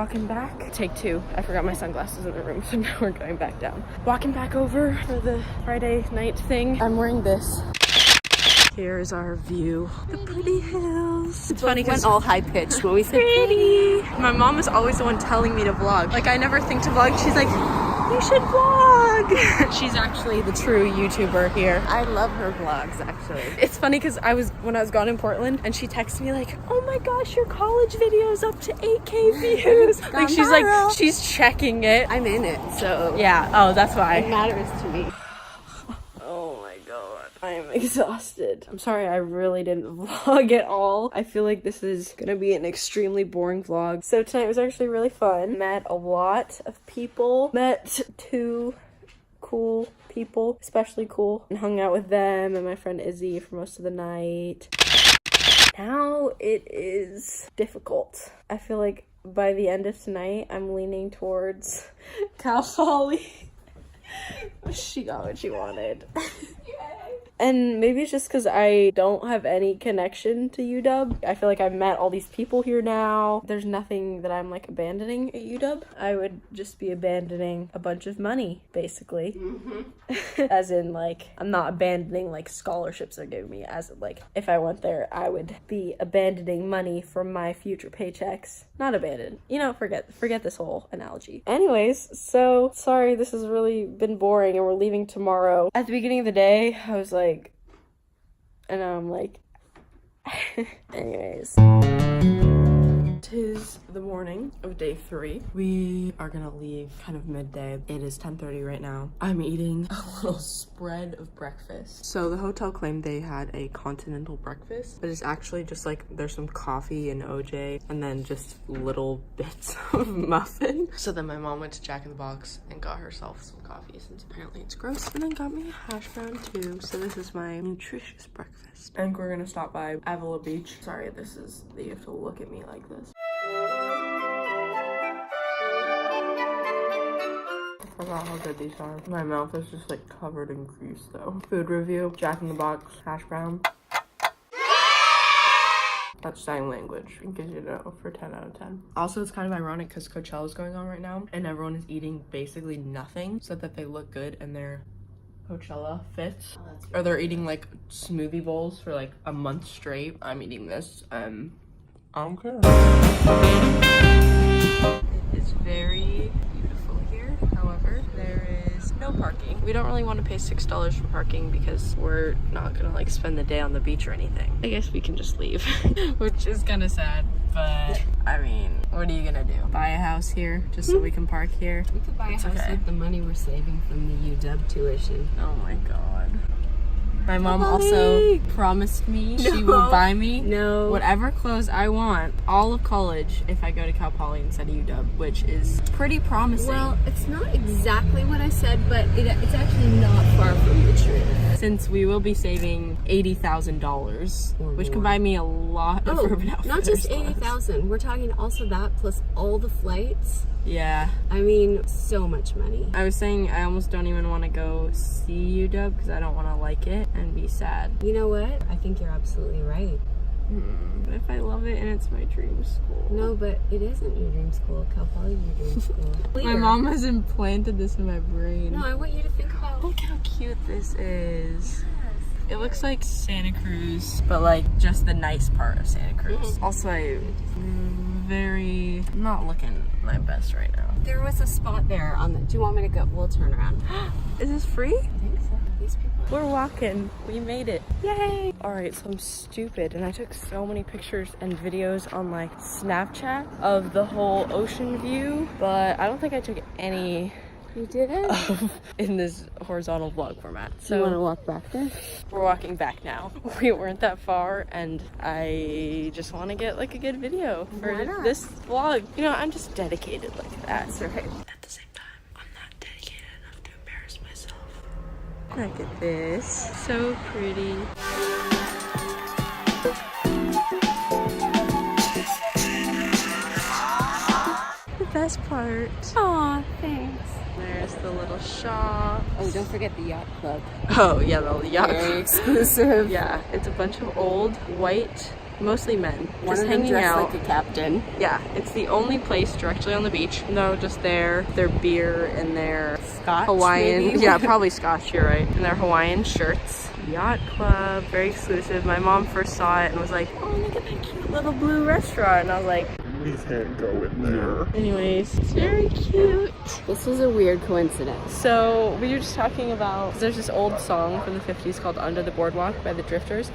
walking back. Take two. I forgot my sunglasses in the room, so now we're going back down. Walking back over for the Friday night thing. I'm wearing this. Here's our view. The pretty hills. It's funny because all high pitched when we said pretty. My mom is always the one telling me to vlog. Like, I never think to vlog. She's like, you should vlog. She's actually the true YouTuber here. I love her vlogs, actually. It's funny because when I was gone in Portland, and she texted me like, oh my gosh, your college video is up to 8K views. Like, she's like, she's checking it. I'm in it, so yeah. Oh, that's why. it matters to me. I am exhausted. I'm sorry I really didn't vlog at all. I feel like this is gonna be an extremely boring vlog. So tonight was actually really fun. Met a lot of people. Met two cool people, especially cool, and hung out with them and my friend Izzy for most of the night. Now it is difficult. I feel like by the end of tonight, I'm leaning towards Cal Poly. She got what she wanted. And maybe it's just because I don't have any connection to UW. I feel like I've met all these people here now. There's nothing that I'm like abandoning at UW. I would just be abandoning a bunch of money, basically. As in, like, I'm not abandoning like scholarships they're giving me. As in, like, if I went there, I would be abandoning money from my future paychecks. Not abandon. You know, forget this whole analogy. Anyways, so sorry this has really been boring and we're leaving tomorrow. At the beginning of the day, I was like, and now I'm like, anyways. Tis the morning of day 3. We are gonna leave kind of midday. It is 10:30 right now. I'm eating a little spread of breakfast. So the hotel claimed they had a continental breakfast, but it's actually just like there's some coffee and OJ and then just little bits of muffin. So then my mom went to Jack in the Box and got herself some coffee since apparently it's gross, and then got me a hash brown too. So this is my nutritious breakfast. I think we're gonna stop by Avila Beach. Sorry, you have to look at me like this. I forgot how good these are. My mouth is just like covered in grease though. Food review, Jack in the Box, hash brown. That's sign language, in case you know, for 10 out of 10. Also, it's kind of ironic because Coachella is going on right now and everyone is eating basically nothing so that they look good in their Coachella fits. Or they're eating like smoothie bowls for like a month straight. I'm eating this. I don't care. It is very beautiful here. However, there is no parking. We don't really want to pay $6 for parking because we're not gonna like spend the day on the beach or anything. I guess we can just leave, which is kind of sad, but I mean, what are you gonna do? Buy a house here just so we can park here? We could buy a house with the money we're saving from the UW tuition. Oh my god. My mom also promised me she will buy me whatever clothes I want all of college if I go to Cal Poly instead of UW, which is pretty promising. Well, it's not exactly what I said, but it's actually not far from the truth. Since we will be saving $80,000, which can buy me a lot of Urban Outfitters. Not just $80,000. We're talking also that plus all the flights. Yeah. I mean, so much money. I was saying I almost don't even want to go see UW because I don't want to like it and be sad. You know what? I think you're absolutely right. But if I love it and it's my dream school. No, but it isn't your dream school. Cal Poly is your dream school. My mom has implanted this in my brain. No, I want you to think about... Look how cute this is. It looks like Santa Cruz, but like just the nice part of Santa Cruz. Also, I'm not looking my best right now. There was a spot there on the... Do you want me to go? We'll turn around. Is this free? I think so. These people... We're walking. We made it. Yay! Alright, so I'm stupid and I took so many pictures and videos on like Snapchat of the whole ocean view, but I don't think I took any... You didn't? In this horizontal vlog format. So you want to walk back there? We're walking back now. We weren't that far and I just want to get like a good video for this vlog. You know, I'm just dedicated like that. That's right. At the same time, I'm not dedicated enough to embarrass myself. Look at this. So pretty. The best part. Aw, thanks. There's the little shop. Oh, don't forget the yacht club. Oh yeah, the yacht. Very exclusive. Yeah, it's a bunch of old white mostly men, One just of them hanging dressed out. like a captain. Yeah, it's the only place directly on the beach. No, just their beer and their Scotch, Hawaiian, maybe? yeah, probably Scotch, you're right. And their Hawaiian shirts. Yacht Club, very exclusive. My mom first saw it and was like, oh, look at that cute little blue restaurant. And I was like, We can't go in there. anyways, it's very cute. This is a weird coincidence. So we were just talking about, there's this old song from the 50s called Under the Boardwalk by the Drifters.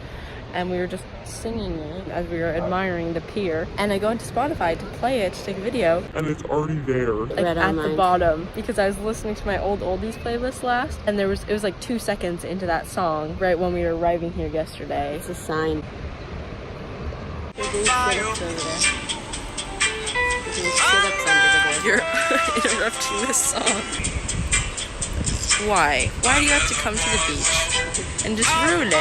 And we were just singing it as we were admiring the pier. And I go into Spotify to play it, to take a video. And it's already there. Like Red at on the mine. bottom, because I was listening to my old oldies playlist last, and it was like 2 seconds into that song right when we were arriving here yesterday. It's a sign. We're doing sit-ups over there. We're doing sit-ups under the board. You're interrupting this song. Why? Why do you have to come to the beach and just ruin it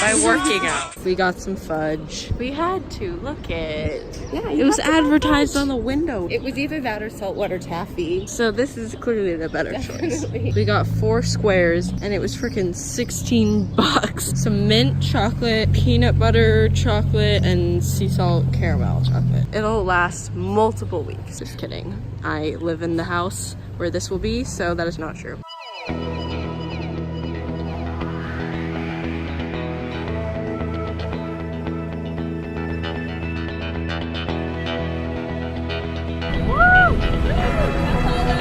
by working out? We got some fudge. We had to. Look it. Yeah, It was advertised on the window. It was either that or saltwater taffy. So this is clearly the better choice. Definitely. We got 4 squares and it was freaking 16 bucks. Some mint chocolate, peanut butter chocolate, and sea salt caramel chocolate. It'll last multiple weeks. Just kidding. I live in the house where this will be, so that is not true.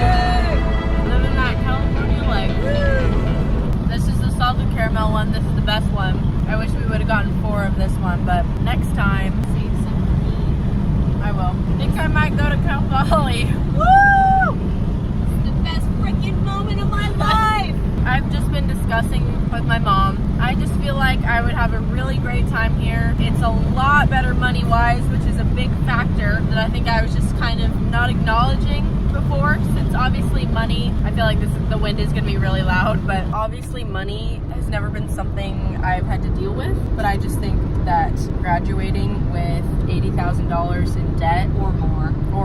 Living that California life. This is the salted caramel one. This is the best one. I wish we would have gotten 4 of this one, but next time, I will. I think I might go to Cal Poly. Woo! The best freaking moment of my life! I've just been discussing with my mom. I just feel like I would have a really great time here. It's a lot better money-wise, which is a big factor that I think I was just kind of not acknowledging before, since obviously money, I feel like the wind is going to be really loud, but obviously money has never been something I've had to deal with. But I just think that graduating with $80,000 in debt or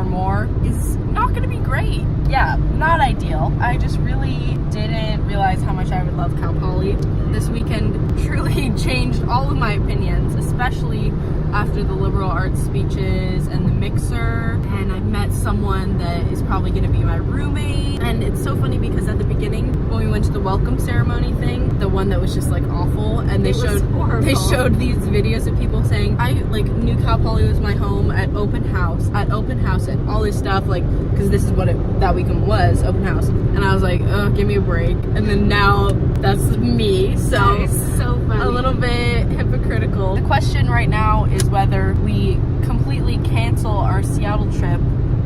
more is not going to be great. Yeah, not ideal. I just really didn't realize how much I would love Cal Poly. This weekend truly changed all of my opinions, especially after the liberal arts speeches and the mixer. And I met someone that is probably going to be my roommate. And it's so funny because at the beginning, when we went to the welcome ceremony thing, the one that was just like awful, and they showed these videos of people saying, I like knew Cal Poly was my home at open house, and all this stuff, like, because this is what that weekend was, open house. And I was like, oh, give me a break. And then now that's me. So That is so funny. a little bit hypocritical. The question right now is whether we completely cancel our Seattle trip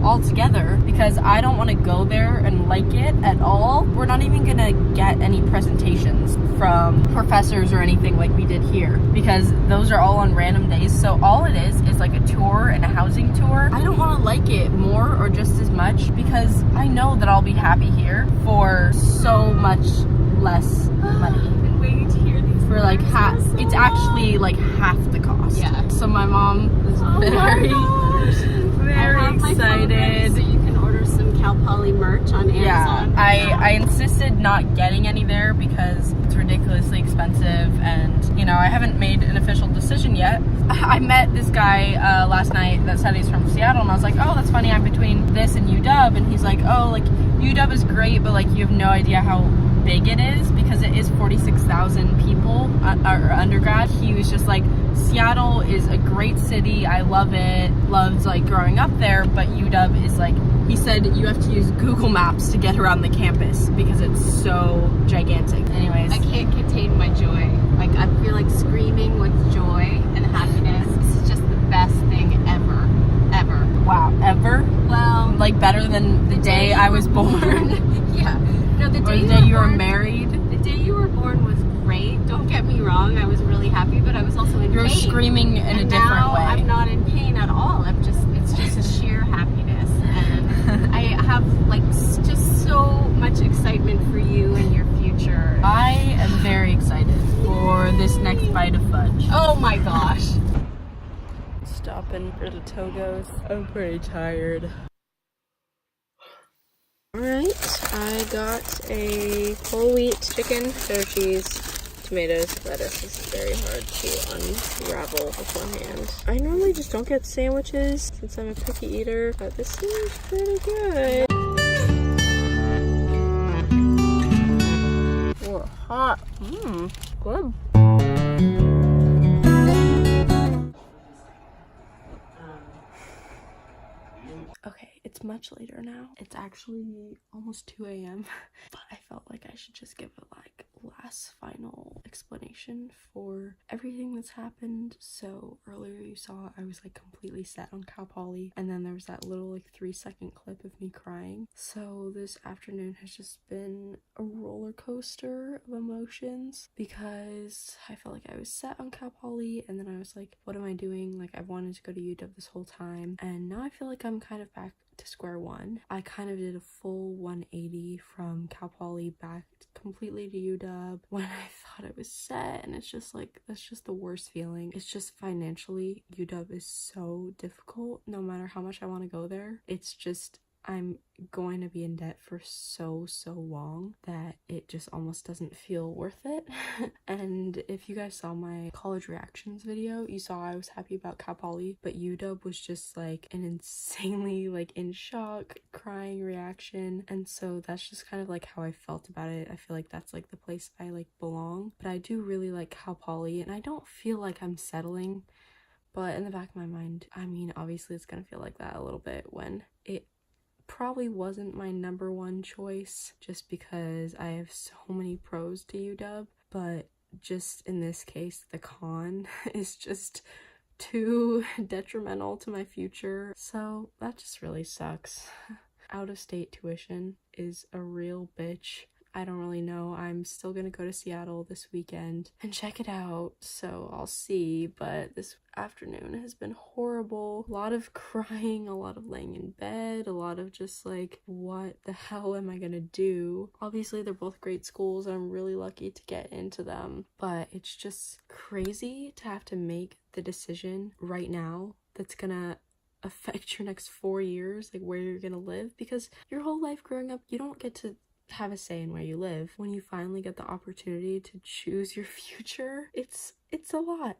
altogether, because I don't want to go there and like it at all. We're not even gonna get any presentations from professors or anything like we did here, because those are all on random days. So all it is like a tour and a housing tour. I don't want to like it more or just as much, because I know that I'll be happy here for so much less money. I've been waiting to hear these For like words half, for so it's long. actually like half the cost. Yeah. So my mom is very I have my phone ready excited. so you can order some Cal Poly merch on Amazon. Yeah, I insisted not getting any there because it's ridiculously expensive, and you know, I haven't made an official decision yet. I met this guy last night that said he's from Seattle, and I was like, oh, that's funny, I'm between this and UW, and he's like, oh, like UW is great, but like you have no idea how big it is, because it is 46,000 people are undergrad. He was just like, Seattle is a great city, I love it, loved like growing up there, but UW is like, he said you have to use Google Maps to get around the campus because it's so gigantic. Anyways, I can't contain my joy. Like, I feel like screaming with joy and happiness. This is just the best thing ever. Ever. wow, ever? Well, Like better than the day I was born? yeah. No, the Or day the day you were born, married? The day you were born was great. Don't get me wrong. I was really happy, but I was also in You were pain. screaming in And a different now way. I'm not in pain at all. It's just sheer happiness. And I have like just so much excitement for you and your future. I am very excited for this next bite of fudge. Oh my gosh. Stopping for the Togos. I'm pretty tired. Alright, I got a whole wheat chicken, cheddar cheese, tomatoes, lettuce is very hard to unravel with one hand. I normally just don't get sandwiches since I'm a picky eater, but this seems pretty good. Oh, hot. Good. Okay, it's much later now. It's actually almost 2 a.m. But I felt like I should just give a last final explanation for everything that's happened. So earlier you saw I was completely set on Cal Poly, and then there was that little 3-second clip of me crying. So this afternoon has just been a roller coaster of emotions because I felt like I was set on Cal Poly, and then I was like, what am I doing? I wanted to go to UW this whole time, and now I feel like I'm kind of back to square one. I kind of did a full 180 from Cal Poly back completely to UW when I thought I was set, and it's just that's just the worst feeling. It's just financially, UW is so difficult. No matter how much I want to go there, it's just I'm going to be in debt for so long that it just almost doesn't feel worth it. And if you guys saw my college reactions video, you saw I was happy about Cal Poly, but UW was just an insanely in shock crying reaction. And so that's just kind of how I felt about it. I feel like that's the place I belong, but I do really like Cal Poly, and I don't feel like I'm settling, but in the back of my mind, I mean, obviously it's gonna feel like that a little bit when it probably wasn't my number one choice, just because I have so many pros to UW, but just in this case the con is just too detrimental to my future, so that just really sucks. Out-of-state tuition is a real bitch. I don't really know. I'm still gonna go to Seattle this weekend and check it out, so I'll see, but this afternoon has been horrible. A lot of crying, a lot of laying in bed, a lot of just what the hell am I gonna do? Obviously they're both great schools and I'm really lucky to get into them, but it's just crazy to have to make the decision right now that's gonna affect your next 4 years, where you're gonna live, because your whole life growing up you don't get to have a say in where you live. When you finally get the opportunity to choose your future, it's a lot.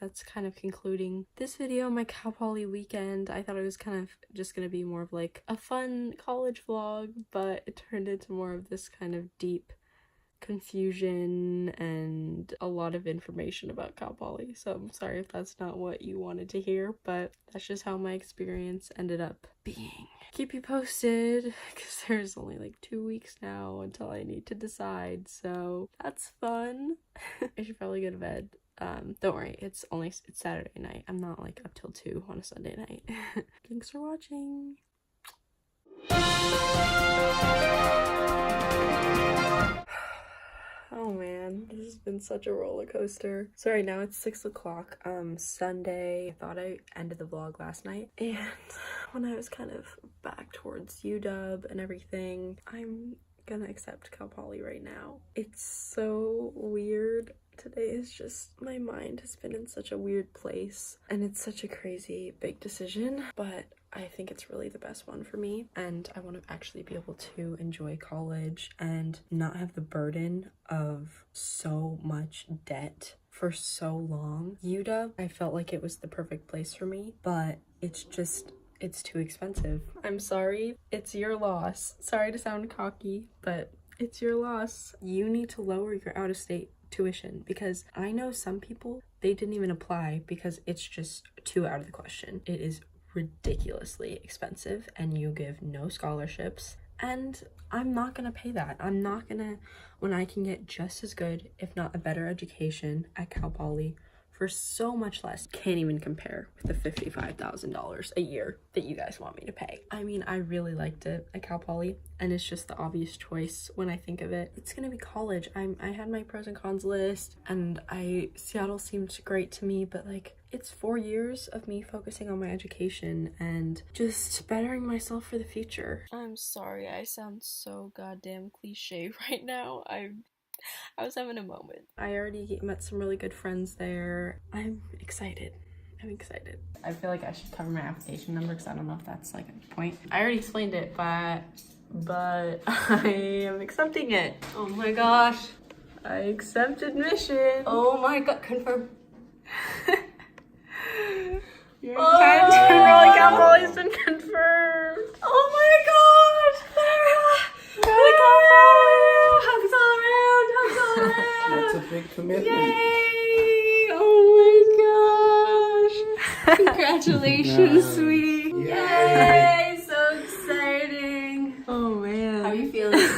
That's kind of concluding this video, my Cal Poly weekend. I thought it was kind of just gonna be more of a fun college vlog, but it turned into more of this kind of deep confusion and a lot of information about Cal Poly, so I'm sorry if that's not what you wanted to hear, but that's just how my experience ended up being. Keep you posted, because there's only 2 weeks now until I need to decide, so that's fun. I should probably go to bed. Don't worry, it's Saturday night. I'm not up till 2 on a Sunday night. Thanks for watching. Oh man, this has been such a roller coaster. Sorry, now it's 6 o'clock, Sunday. I thought I ended the vlog last night, and when I was kind of back towards UW and everything, I'm gonna accept Cal Poly right now. It's so weird. Today is just, my mind has been in such a weird place, and it's such a crazy big decision, but I think it's really the best one for me, and I want to actually be able to enjoy college and not have the burden of so much debt for so long. UW, I felt like it was the perfect place for me, but it's too expensive. I'm sorry, it's your loss. Sorry to sound cocky, but it's your loss. You need to lower your out-of-state tuition, because I know some people, they didn't even apply because it's just too out of the question. It is ridiculously expensive and you give no scholarships, and I'm not gonna pay that. I'm not gonna, when I can get just as good, if not a better education at Cal Poly for so much less. Can't even compare with the $55,000 a year that you guys want me to pay. I mean, I really liked it at Cal Poly, and it's just the obvious choice when I think of it. It's gonna be college. I had my pros and cons list, and Seattle seemed great to me, but it's 4 years of me focusing on my education and just bettering myself for the future. I'm sorry, I sound so goddamn cliche right now. I was having a moment. I already met some really good friends there. I'm excited. I feel like I should cover my application number because I don't know if that's a point. I already explained it, but I am accepting it. Oh my gosh. I accept admission. Oh my god, confirm. Your general couple has been confirmed. Oh my gosh, Clara! Hugs all around, hugs all around. That's a big commitment. Yay! Oh my gosh! Congratulations, sweetie. Yay! So exciting. Oh man. How are you feeling?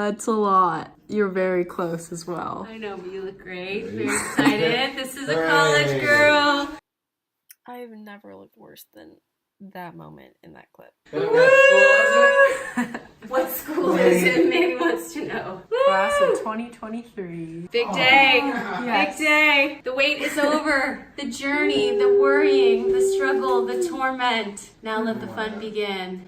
It's a lot. You're very close as well. I know, but you look great. Very excited. This is a college girl. I've never looked worse than that moment in that clip. What school is it? Maybe wants to know. Class of 2023. Big day. Yes. Big day. The wait is over. The journey, the worrying, the struggle, the torment. Now let the fun begin.